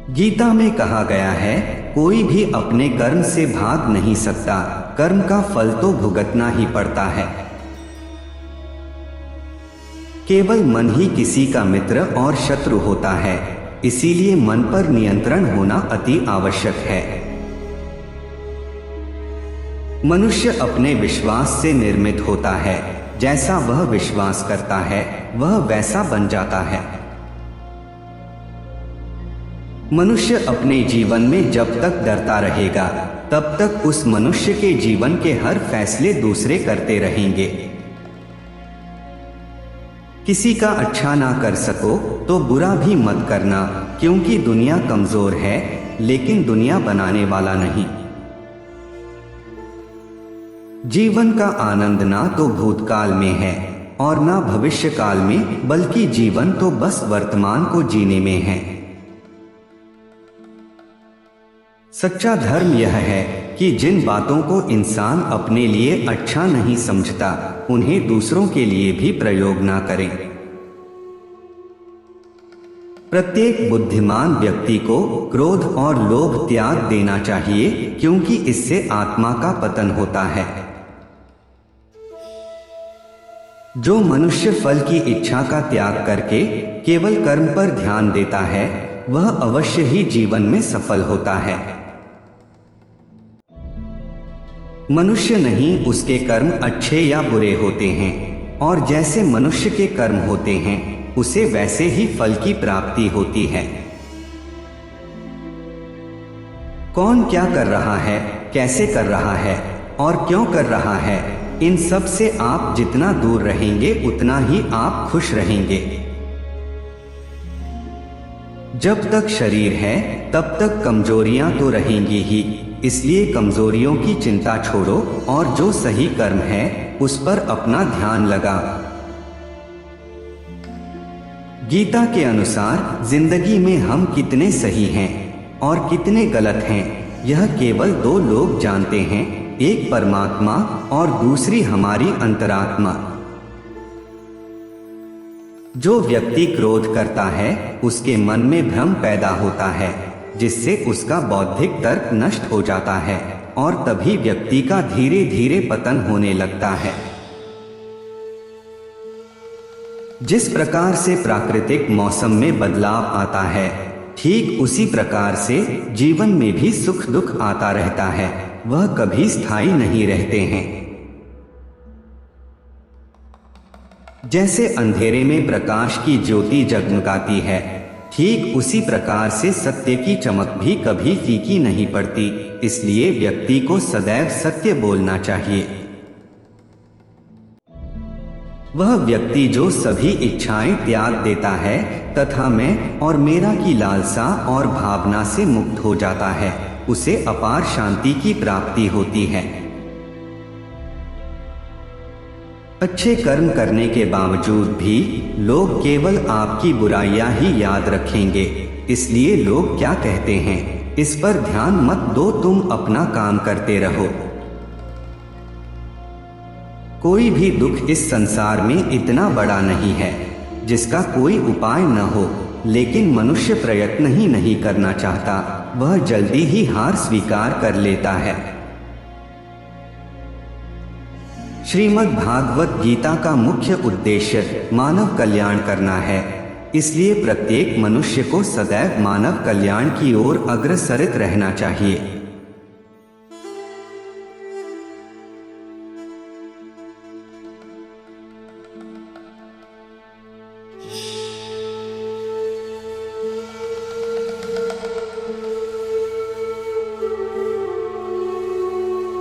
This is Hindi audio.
गीता में कहा गया है, कोई भी अपने कर्म से भाग नहीं सकता, कर्म का फल तो भुगतना ही पड़ता है। केवल मन ही किसी का मित्र और शत्रु होता है, इसीलिए मन पर नियंत्रण होना अति आवश्यक है। मनुष्य अपने विश्वास से निर्मित होता है, जैसा वह विश्वास करता है वह वैसा बन जाता है। मनुष्य अपने जीवन में जब तक डरता रहेगा तब तक उस मनुष्य के जीवन के हर फैसले दूसरे करते रहेंगे। किसी का अच्छा ना कर सको तो बुरा भी मत करना, क्योंकि दुनिया कमजोर है लेकिन दुनिया बनाने वाला नहीं। जीवन का आनंद ना तो भूतकाल में है और ना भविष्य काल में, बल्कि जीवन तो बस वर्तमान को जीने में है। सच्चा धर्म यह है कि जिन बातों को इंसान अपने लिए अच्छा नहीं समझता उन्हें दूसरों के लिए भी प्रयोग ना करें। प्रत्येक बुद्धिमान व्यक्ति को क्रोध और लोभ त्याग देना चाहिए, क्योंकि इससे आत्मा का पतन होता है। जो मनुष्य फल की इच्छा का त्याग करके केवल कर्म पर ध्यान देता है वह अवश्य ही जीवन में सफल होता है। मनुष्य नहीं, उसके कर्म अच्छे या बुरे होते हैं, और जैसे मनुष्य के कर्म होते हैं उसे वैसे ही फल की प्राप्ति होती है। कौन क्या कर रहा है, कैसे कर रहा है और क्यों कर रहा है, इन सब से आप जितना दूर रहेंगे उतना ही आप खुश रहेंगे। जब तक शरीर है तब तक कमजोरियां तो रहेंगी ही, इसलिए कमजोरियों की चिंता छोड़ो और जो सही कर्म है उस पर अपना ध्यान लगा। गीता के अनुसार जिंदगी में हम कितने सही हैं और कितने गलत हैं यह केवल दो लोग जानते हैं, एक परमात्मा और दूसरी हमारी अंतरात्मा। जो व्यक्ति क्रोध करता है उसके मन में भ्रम पैदा होता है, जिससे उसका बौद्धिक तर्क नष्ट हो जाता है और तभी व्यक्ति का धीरे धीरे पतन होने लगता है। जिस प्रकार से प्राकृतिक मौसम में बदलाव आता है, ठीक उसी प्रकार से जीवन में भी सुख दुख आता रहता है, वह कभी स्थायी नहीं रहते हैं। जैसे अंधेरे में प्रकाश की ज्योति जगमगाती है, ठीक उसी प्रकार से सत्य की चमक भी कभी फीकी नहीं पड़ती, इसलिए व्यक्ति को सदैव सत्य बोलना चाहिए। वह व्यक्ति जो सभी इच्छाएं त्याग देता है तथा मैं और मेरा की लालसा और भावना से मुक्त हो जाता है, उसे अपार शांति की प्राप्ति होती है। अच्छे कर्म करने के बावजूद भी लोग केवल आपकी बुराइयां ही याद रखेंगे, इसलिए लोग क्या कहते हैं इस पर ध्यान मत दो, तुम अपना काम करते रहो। कोई भी दुख इस संसार में इतना बड़ा नहीं है जिसका कोई उपाय न हो, लेकिन मनुष्य प्रयत्न ही नहीं करना चाहता, वह जल्दी ही हार स्वीकार कर लेता है। श्रीमद् भागवत गीता का मुख्य उद्देश्य मानव कल्याण करना है, इसलिए प्रत्येक मनुष्य को सदैव मानव कल्याण की ओर अग्रसरित रहना चाहिए।